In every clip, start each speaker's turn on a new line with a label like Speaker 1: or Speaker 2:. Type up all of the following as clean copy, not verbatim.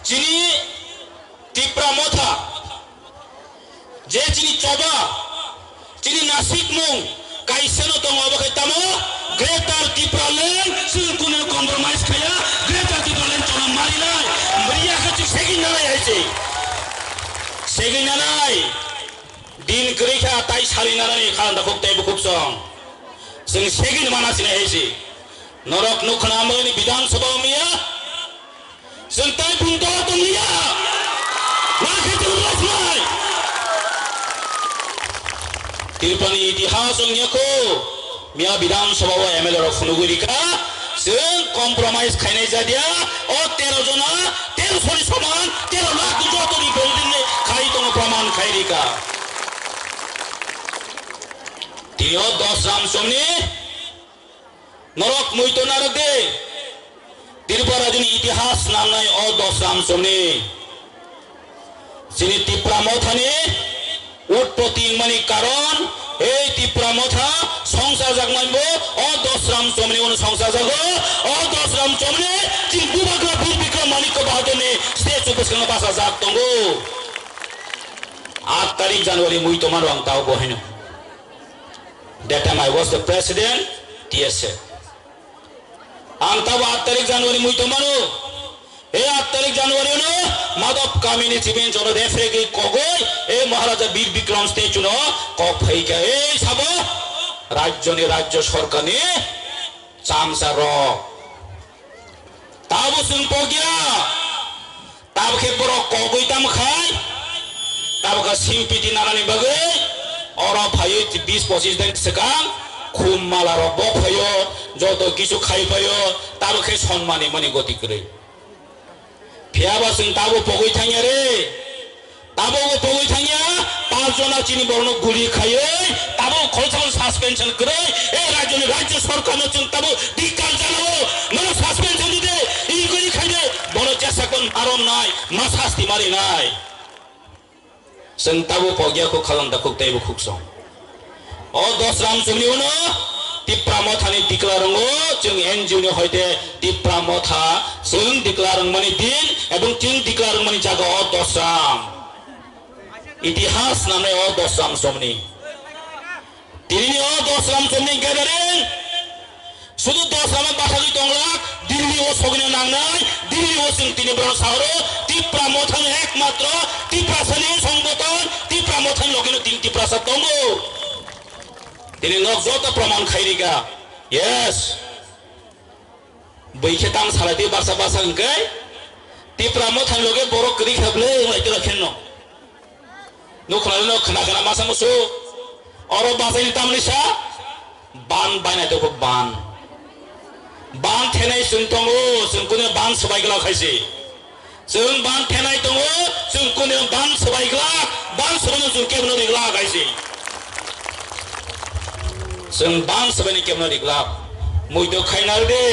Speaker 1: চিনি তিপ্রা মথা যে চিনি চবা চিনি নাসিক মুং কাইসেনো দङ अबखै तामो ग्रेटर तिप्रालेन सुन कुनो कम्प्रोमाइज खाया ग्रेटर तिप्रालेन चला मारिनाय मरिया खचि सेगिनाय आइसे सेगिनाय दिन गरैखा ताइ सालिनानै खालामदा खक्ताय बुखुब सं जों सेगिन मानासिना आइसे नरक नुखनामनि विधानसभा मिया जों ताइ बुंदो दमिया लाखै लाखै तिरपानी इतिहास को मिया विधानसभा एमएलए फुनुगुरिका जों कम्प्रोमाइज खाइनाय जादिया ओ 13 जना 13 समान 13 लाख जतनि बिल्डिं खाइ दङ प्रमाण खाइरिका तियो 10 राम समनि नरक मुइतो नारक दे तिरपारा जुनि इतिहास नामनाय ओ 10 राम समनि जिनि तिप्रा मथानि उत्पत्ति मानी कारण এই তিপ্রা মথা সংসার জাগমাইবো অ 10 রাম চমনি কোন সংসার জাগো অ 10 রাম চমনি তিন বুবাগ্রা বীর বিক্রম মানিক বাহাদুরনে স্টেজ উপসংগ ভাষা জাগ দঙ্গো 8 তারিখ জানুয়ারি মুই তোমার রং তাও বহেন that time I was the president TSA আং তাও 8 তারিখ জানুয়ারি মুই তোমারো এই 8 তারিখ জানুয়ারি ন মাধব কামিনী চিবেন জল দেখে কি কগই এই মহারাজা বীর বিক্রম স্টেচু ন কক ফাইকা এই সাব রাজ্য সরকারে চামসা র তাবো সুন পগিয়া তাব খে বড় কগই দাম খাই তাব কা সিম্পিটি নানানি বাগে অরা ফাই 20-25 দিন সেকাং খুম মালা র বফায় যত কিছু খাই পায় তাব খে সম্মানে মানে গতি করে फियाबा जों ताबो पगै थाङिया रे ताबो पगै थाङिया 5 जना चिनि बर्न गुली खायो ताबो खलसाल सस्पेंशन करे ए राज्य सरकार जों ताबो दिक्काल जानाबो न सस्पेंशन दिदे इ गुली खाइदे बन जेसाकन आरम नाय मा शास्ति मारि नाय जों ताबो पगियाखौ खालामदा खुक्तायबो खुक्सं अ 10 राम समनि उनो तिप्रा मथानि डिक्लारंगो जों एनजिओनि हयते तिप्रा मथा जों डिक्लारंग माने दिन एवं जों डिक्लारंग माने जागा 10 राम इतिहास नामे 10 राम समनि तिनि 10 राम समनि गेदारिं शुधु 10 राम बाथालि दंला दिल्ली ओ सगने नांनाय दिल्ली ओ जों तिनि ब्र साहरो तिप्रा मथानि एकमात्र तिप्रा सनि संगठन तिप्रा मथानि लगेनो तिन तिप्रा सा दंगो তিনি নজত প্রমাণ খাইরিগা यस बैखेतां सालाति बासा अंकै तिप्रा मथान लगे बर करि खाबले लाइते रखेन नखनानो खनागना मासा मुसु अरो बासानि तामनिसा बान बायनाय दको बान थेनाय सुनतंगो सुनकुने बान सबायगला खाइसे जों बान थेनाय दङ सुनकुने बान सबायगला बान सबायनो जों केबनो रिगला खाइसे जों बान सबायनि केबनो रिगला मुइदो खाइनार दे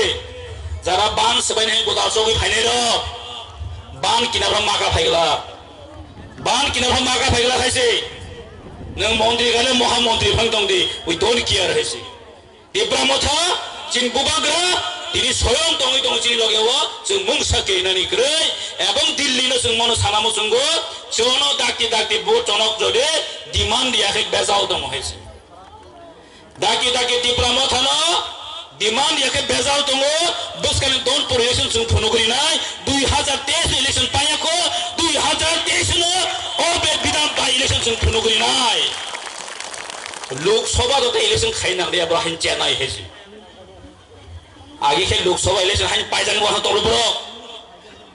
Speaker 1: जारा बान सबायनि गोदा सगै फाइनाय र बान किनाफ्रा मागा फाइगला खाइसे नों मन्त्रि गाले महामन्त्रि फां दं दे वी डोन्ट केयार हैसे तिप्रा मथा चिन बुबाग्रा तिनि स्वयं दङै चिनि लगेव जों मुंसा केनानि ग्रै एवं दिल्ली न जों मनो सानामो जोंगो जोनो दाकि बो चनक जदे डिमान्ड याखै बेजाव दङ हैसे दाकि तिप्रा मथा न डिमांड याके बेजाव दङ बसकाने दोन परिवेशन जों फुनुगुरि नाय 2023 इलेक्शन पायाको 2023 न अबे विधान बा इलेक्शन जों फुनुगुरि नाय लोकसभा दते इलेक्शन खाइना दे अब्राहिम चेनाय हेसि आगे के लोकसभा इलेक्शन हाइन पाइजान बहा तलब्र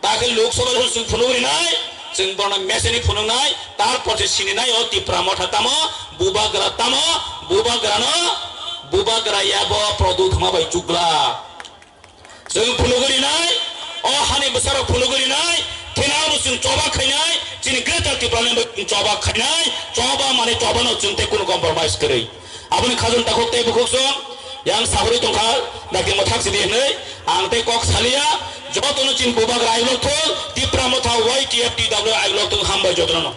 Speaker 1: ताके लोकसभा जों फुनुगुरि नाय जों बना मेसेनि फुनुनाय तार पछे सिनिनाय अ तिप्रा मथा ताम बुबाग्रा याबो प्रदुत माबाय चुगला जों फुनुगुरि नाय अ हानि बोसोराव फुनुगुरि नाय थेनाव जों चबा खाइनाय जोंनि ग्रेटर तिप्रानि चबा खाइनाय चबा माने चबानो जों ते कुनु कम्प्रोमाइज करै आबनि खाजन ताखौ ते बुखसो yang sahuri tongkal daging mothak sidi nei ang te kok salia jotono chin bubagra ailok thol tipra motha YTFTW ailok thol hamba jotono